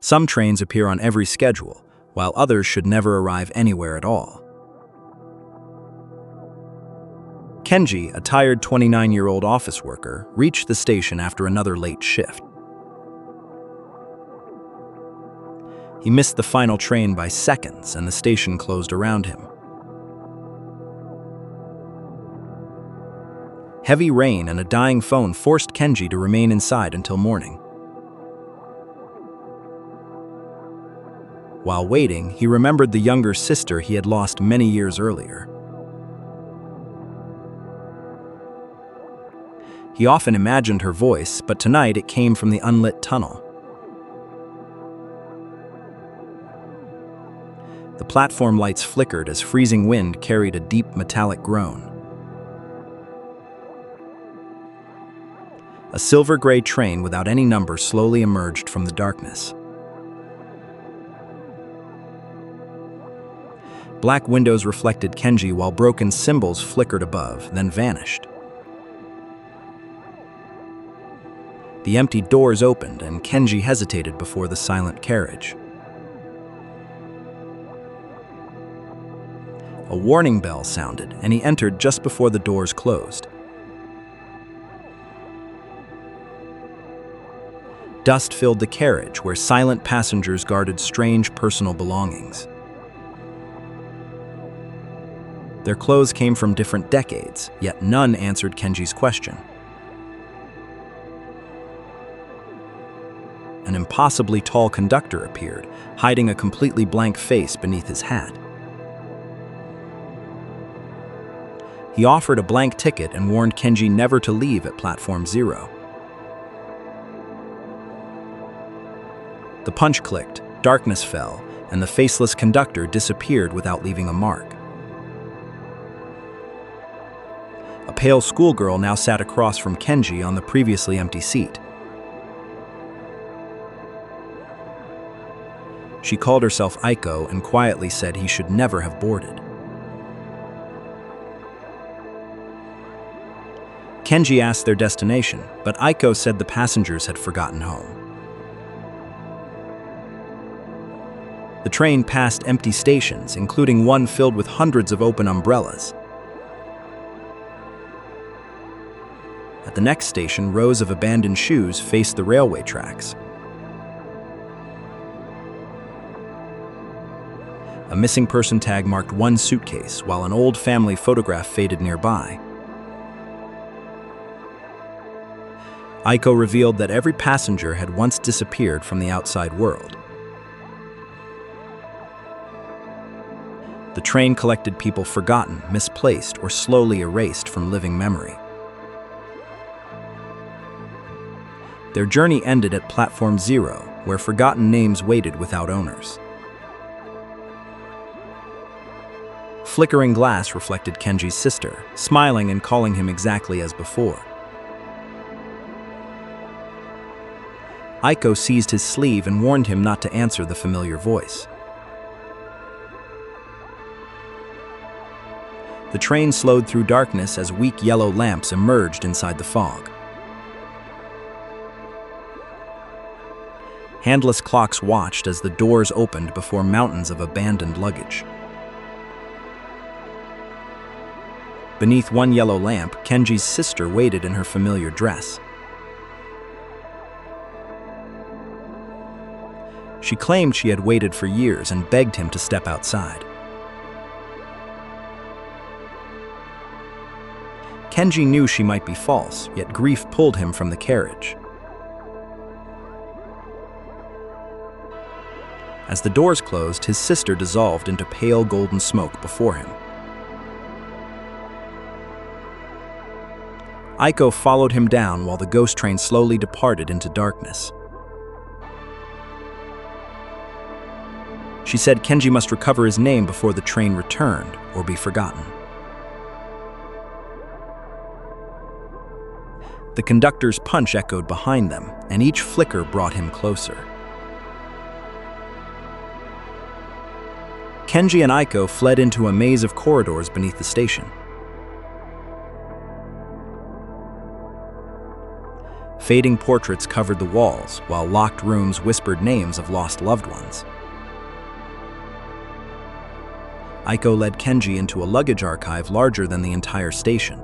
Some trains appear on every schedule, while others should never arrive anywhere at all. Kenji, a tired 29-year-old office worker, reached the station after another late shift. He missed the final train by seconds, and the station closed around him. Heavy rain and a dying phone forced Kenji to remain inside until morning. While waiting, he remembered the younger sister he had lost many years earlier. He often imagined her voice, but tonight it came from the unlit tunnel. The platform lights flickered as freezing wind carried a deep metallic groan. A silver-gray train without any number slowly emerged from the darkness. Black windows reflected Kenji while broken symbols flickered above, then vanished. The empty doors opened, and Kenji hesitated before the silent carriage. A warning bell sounded, and he entered just before the doors closed. Dust filled the carriage, where silent passengers guarded strange personal belongings. Their clothes came from different decades, yet none answered Kenji's question. An impossibly tall conductor appeared, hiding a completely blank face beneath his hat. He offered a blank ticket and warned Kenji never to leave at Platform 0. The punch clicked, darkness fell, and the faceless conductor disappeared without leaving a mark. A pale schoolgirl now sat across from Kenji on the previously empty seat. She called herself Aiko and quietly said he should never have boarded. Kenji asked their destination, but Aiko said the passengers had forgotten home. The train passed empty stations, including one filled with hundreds of open umbrellas. At the next station, rows of abandoned shoes faced the railway tracks. A missing person tag marked one suitcase, while an old family photograph faded nearby. Aiko revealed that every passenger had once disappeared from the outside world. The train collected people forgotten, misplaced, or slowly erased from living memory. Their journey ended at Platform 0, where forgotten names waited without owners. Flickering glass reflected Kenji's sister, smiling and calling him exactly as before. Aiko seized his sleeve and warned him not to answer the familiar voice. The train slowed through darkness as weak yellow lamps emerged inside the fog. Handless clocks watched as the doors opened before mountains of abandoned luggage. Beneath one yellow lamp, Kenji's sister waited in her familiar dress. She claimed she had waited for years and begged him to step outside. Kenji knew she might be false, yet grief pulled him from the carriage. As the doors closed, his sister dissolved into pale golden smoke before him. Aiko followed him down while the ghost train slowly departed into darkness. She said Kenji must recover his name before the train returned or be forgotten. The conductor's punch echoed behind them, and each flicker brought him closer. Kenji and Aiko fled into a maze of corridors beneath the station. Fading portraits covered the walls, while locked rooms whispered names of lost loved ones. Aiko led Kenji into a luggage archive larger than the entire station.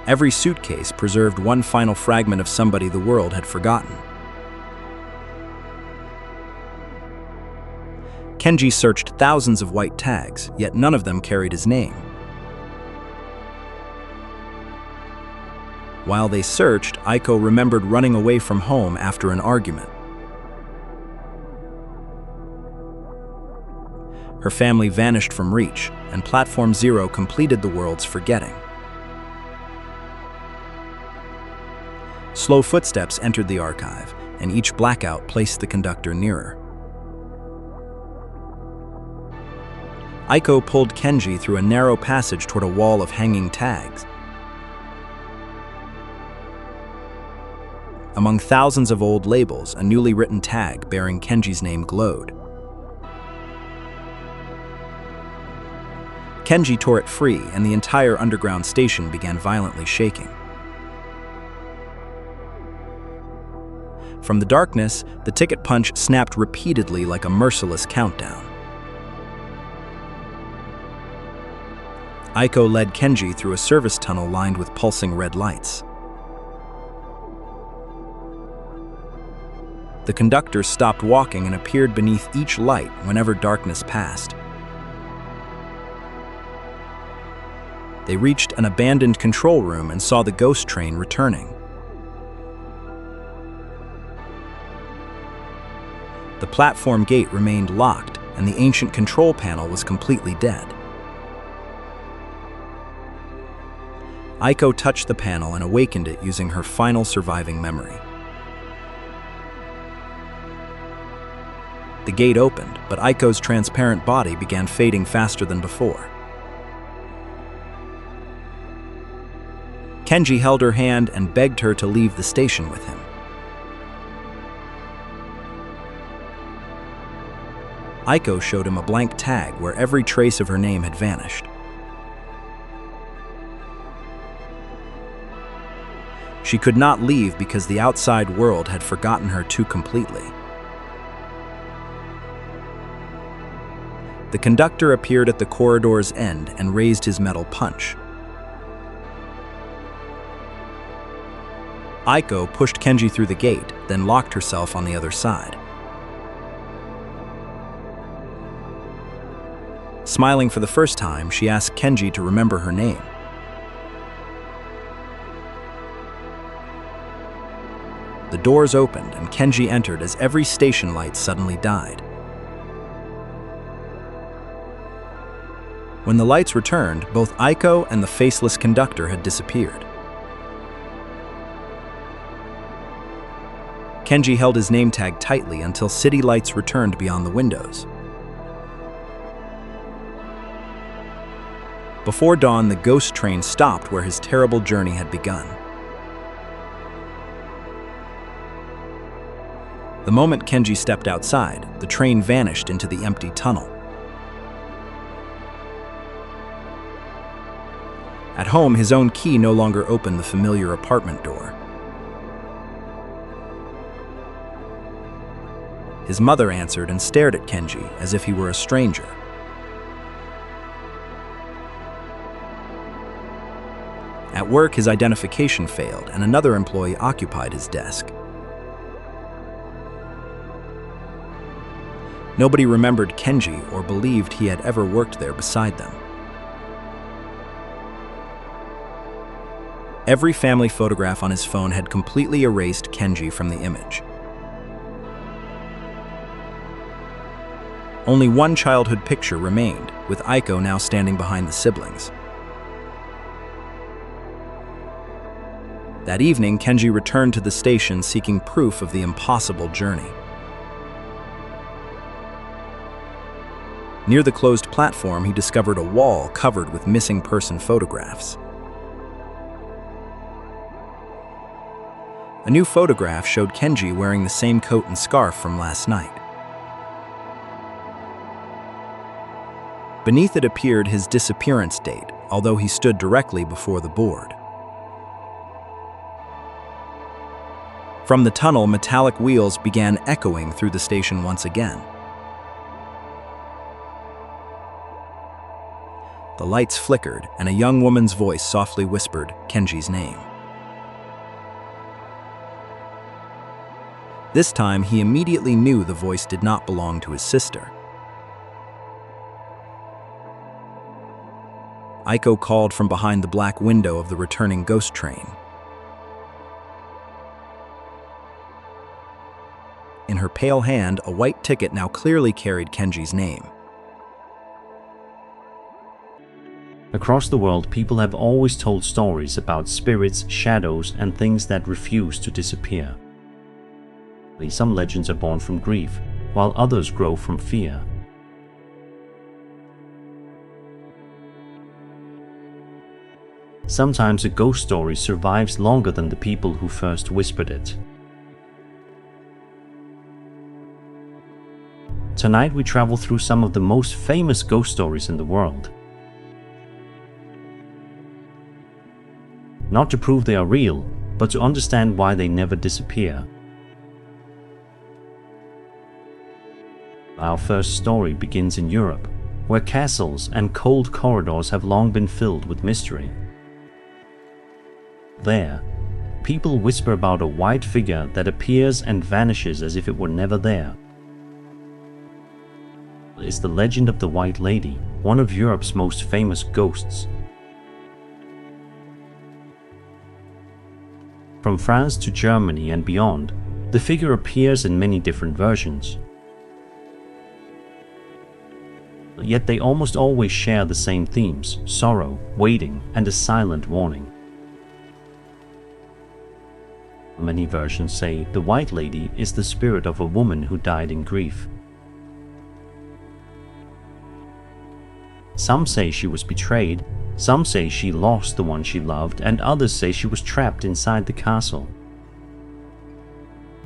Every suitcase preserved one final fragment of somebody the world had forgotten. Kenji searched thousands of white tags, yet none of them carried his name. While they searched, Aiko remembered running away from home after an argument. Her family vanished from reach, and Platform Zero completed the world's forgetting. Slow footsteps entered the archive, and each blackout placed the conductor nearer. Aiko pulled Kenji through a narrow passage toward a wall of hanging tags. Among thousands of old labels, a newly written tag bearing Kenji's name glowed. Kenji tore it free, and the entire underground station began violently shaking. From the darkness, the ticket punch snapped repeatedly like a merciless countdown. Aiko led Kenji through a service tunnel lined with pulsing red lights. The conductor stopped walking and appeared beneath each light whenever darkness passed. They reached an abandoned control room and saw the ghost train returning. The platform gate remained locked, and the ancient control panel was completely dead. Aiko touched the panel and awakened it using her final surviving memory. The gate opened, but Aiko's transparent body began fading faster than before. Kenji held her hand and begged her to leave the station with him. Aiko showed him a blank tag where every trace of her name had vanished. She could not leave because the outside world had forgotten her too completely. The conductor appeared at the corridor's end and raised his metal punch. Aiko pushed Kenji through the gate, then locked herself on the other side. Smiling for the first time, she asked Kenji to remember her name. The doors opened and Kenji entered as every station light suddenly died. When the lights returned, both Aiko and the faceless conductor had disappeared. Kenji held his name tag tightly until city lights returned beyond the windows. Before dawn, the ghost train stopped where his terrible journey had begun. The moment Kenji stepped outside, the train vanished into the empty tunnel. At home, his own key no longer opened the familiar apartment door. His mother answered and stared at Kenji as if he were a stranger. At work, his identification failed, and another employee occupied his desk. Nobody remembered Kenji or believed he had ever worked there beside them. Every family photograph on his phone had completely erased Kenji from the image. Only one childhood picture remained, with Aiko now standing behind the siblings. That evening, Kenji returned to the station seeking proof of the impossible journey. Near the closed platform, he discovered a wall covered with missing person photographs. A new photograph showed Kenji wearing the same coat and scarf from last night. Beneath it appeared his disappearance date, although he stood directly before the board. From the tunnel, metallic wheels began echoing through the station once again. The lights flickered, and a young woman's voice softly whispered Kenji's name. This time, he immediately knew the voice did not belong to his sister. Aiko called from behind the black window of the returning ghost train. In her pale hand, a white ticket now clearly carried Kenji's name. Across the world, people have always told stories about spirits, shadows, and things that refuse to disappear. Some legends are born from grief, while others grow from fear. Sometimes a ghost story survives longer than the people who first whispered it. Tonight we travel through some of the most famous ghost stories in the world. Not to prove they are real, but to understand why they never disappear. Our first story begins in Europe, where castles and cold corridors have long been filled with mystery. There, people whisper about a white figure that appears and vanishes as if it were never there. It's the legend of the White Lady, one of Europe's most famous ghosts. From France to Germany and beyond, the figure appears in many different versions. Yet they almost always share the same themes: sorrow, waiting, and a silent warning. Many versions say the White Lady is the spirit of a woman who died in grief. Some say she was betrayed, some say she lost the one she loved, and others say she was trapped inside the castle.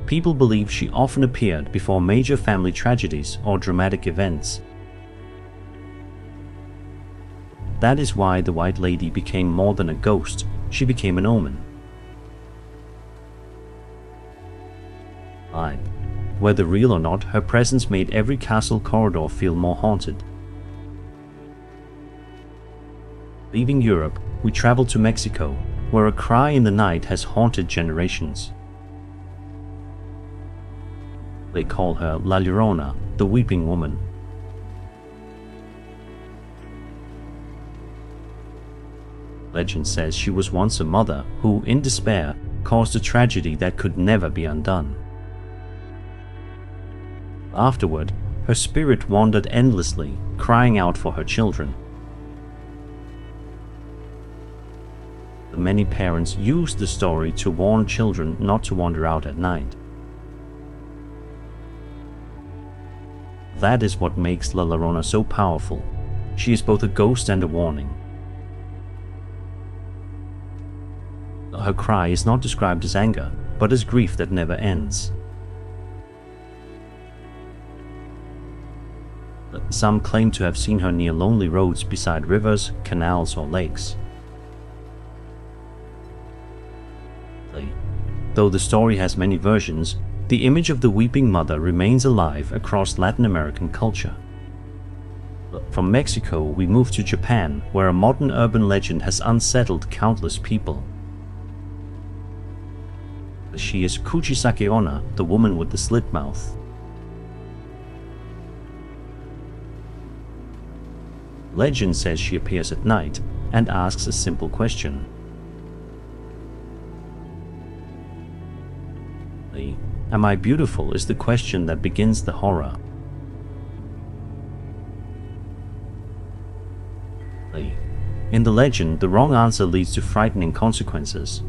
People believe she often appeared before major family tragedies or dramatic events. That is why the White Lady became more than a ghost, she became an omen. Whether real or not, her presence made every castle corridor feel more haunted. Leaving Europe, we travel to Mexico, where a cry in the night has haunted generations. They call her La Llorona, the weeping woman. Legend says she was once a mother who, in despair, caused a tragedy that could never be undone. Afterward, her spirit wandered endlessly, crying out for her children. Many parents used the story to warn children not to wander out at night. That is what makes La Llorona so powerful. She is both a ghost and a warning. Her cry is not described as anger, but as grief that never ends. Some claim to have seen her near lonely roads beside rivers, canals, or lakes. Though the story has many versions, the image of the weeping mother remains alive across Latin American culture. From Mexico, we move to Japan, where a modern urban legend has unsettled countless people. She is Kuchisake Onna, the woman with the slit mouth. Legend says she appears at night and asks a simple question. Am I beautiful is the question that begins the horror. In the legend, the wrong answer leads to frightening consequences.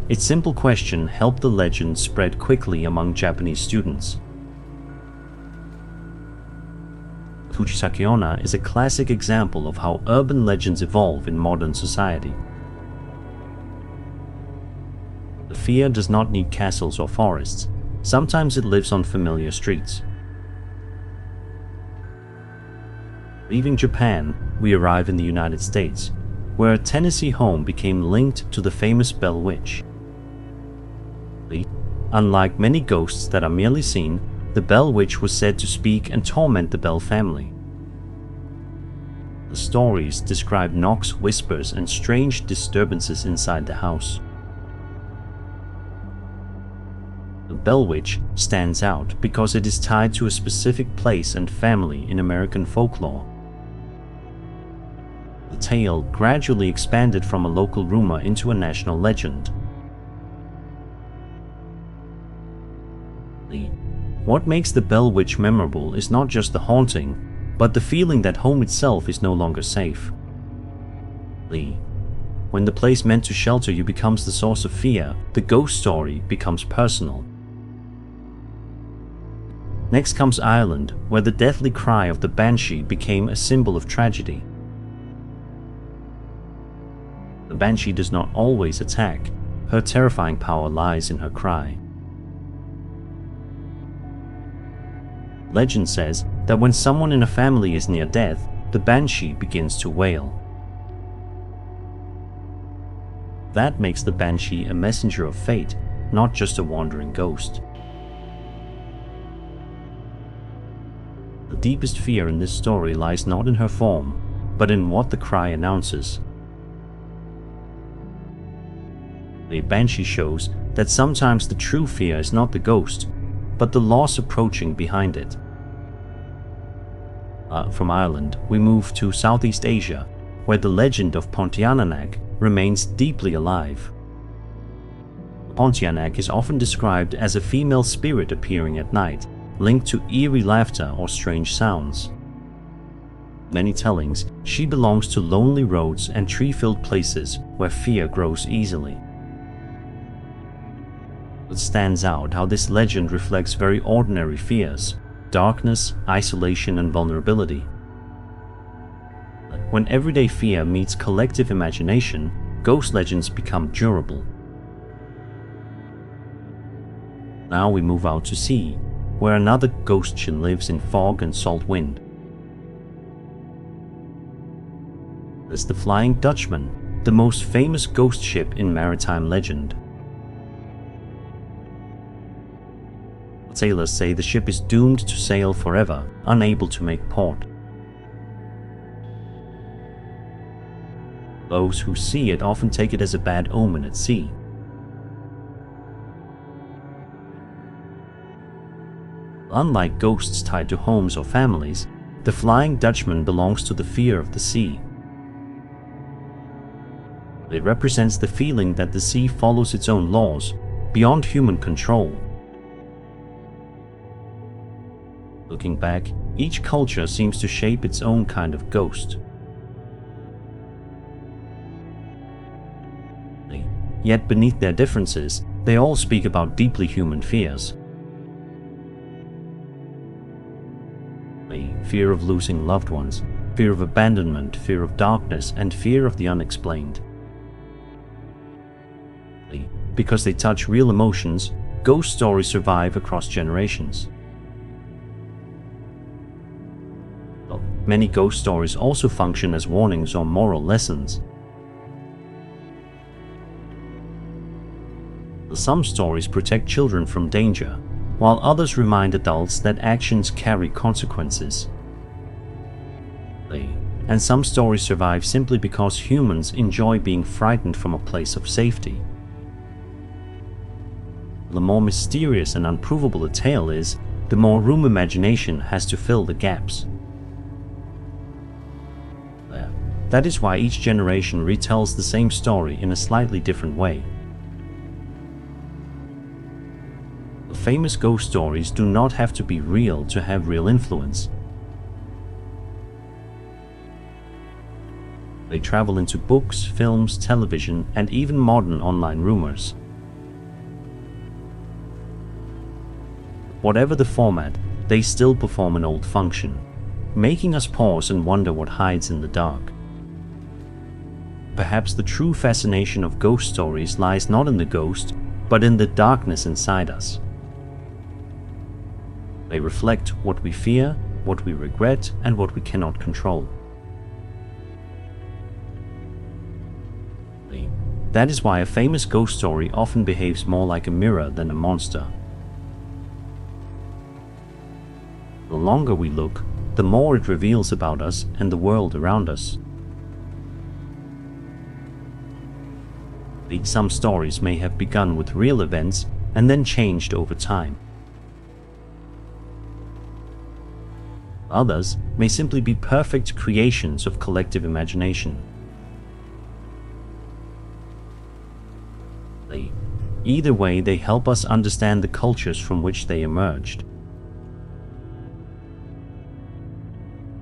Its simple question helped the legend spread quickly among Japanese students. Kuchisake Onna is a classic example of how urban legends evolve in modern society. The fear does not need castles or forests. Sometimes it lives on familiar streets. Leaving Japan, we arrive in the United States, where a Tennessee home became linked to the famous Bell Witch. Unlike many ghosts that are merely seen, the Bell Witch was said to speak and torment the Bell family. The stories describe knocks, whispers, and strange disturbances inside the house. The Bell Witch stands out because it is tied to a specific place and family in American folklore. The tale gradually expanded from a local rumor into a national legend. What makes the Bell Witch memorable is not just the haunting, but the feeling that home itself is no longer safe. When the place meant to shelter you becomes the source of fear, the ghost story becomes personal. Next comes Ireland, where the deathly cry of the banshee became a symbol of tragedy. The banshee does not always attack. Her terrifying power lies in her cry. Legend says that when someone in a family is near death, the banshee begins to wail. That makes the banshee a messenger of fate, not just a wandering ghost. The deepest fear in this story lies not in her form, but in what the cry announces. The banshee shows that sometimes the true fear is not the ghost, but the loss approaching behind it. From Ireland, we move to Southeast Asia, where the legend of Pontianak remains deeply alive. Pontianak is often described as a female spirit appearing at night, linked to eerie laughter or strange sounds. Many tellings, she belongs to lonely roads and tree-filled places where fear grows easily. It stands out how this legend reflects very ordinary fears: darkness, isolation, and vulnerability. When everyday fear meets collective imagination, ghost legends become durable. Now we move out to sea, where another ghost chin lives in fog and salt wind. There's the Flying Dutchman, the most famous ghost ship in maritime legend. Sailors say the ship is doomed to sail forever, unable to make port. Those who see it often take it as a bad omen at sea. Unlike ghosts tied to homes or families, the Flying Dutchman belongs to the fear of the sea. It represents the feeling that the sea follows its own laws, beyond human control. Looking back, each culture seems to shape its own kind of ghost. Yet beneath their differences, they all speak about deeply human fears. Fear of losing loved ones, fear of abandonment, fear of darkness, and fear of the unexplained. Because they touch real emotions, ghost stories survive across generations. Many ghost stories also function as warnings or moral lessons. Some stories protect children from danger, while others remind adults that actions carry consequences. And some stories survive simply because humans enjoy being frightened from a place of safety. The more mysterious and unprovable a tale is, the more room imagination has to fill the gaps. That is why each generation retells the same story in a slightly different way. Famous ghost stories do not have to be real to have real influence. They travel into books, films, television, and even modern online rumors. Whatever the format, they still perform an old function, making us pause and wonder what hides in the dark. Perhaps the true fascination of ghost stories lies not in the ghost, but in the darkness inside us. They reflect what we fear, what we regret, and what we cannot control. That is why a famous ghost story often behaves more like a mirror than a monster. The longer we look, the more it reveals about us and the world around us. Some stories may have begun with real events and then changed over time. Others may simply be perfect creations of collective imagination. Either way, they help us understand the cultures from which they emerged.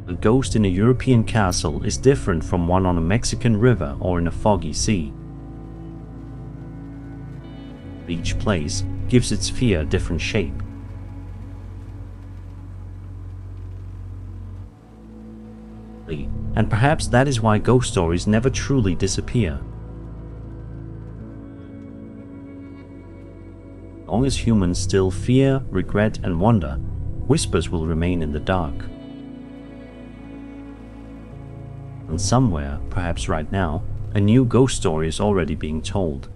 A ghost in a European castle is different from one on a Mexican river or in a foggy sea. Each place gives its fear a different shape. And perhaps that is why ghost stories never truly disappear. As long as humans still fear, regret, and wonder, whispers will remain in the dark. And somewhere, perhaps right now, a new ghost story is already being told.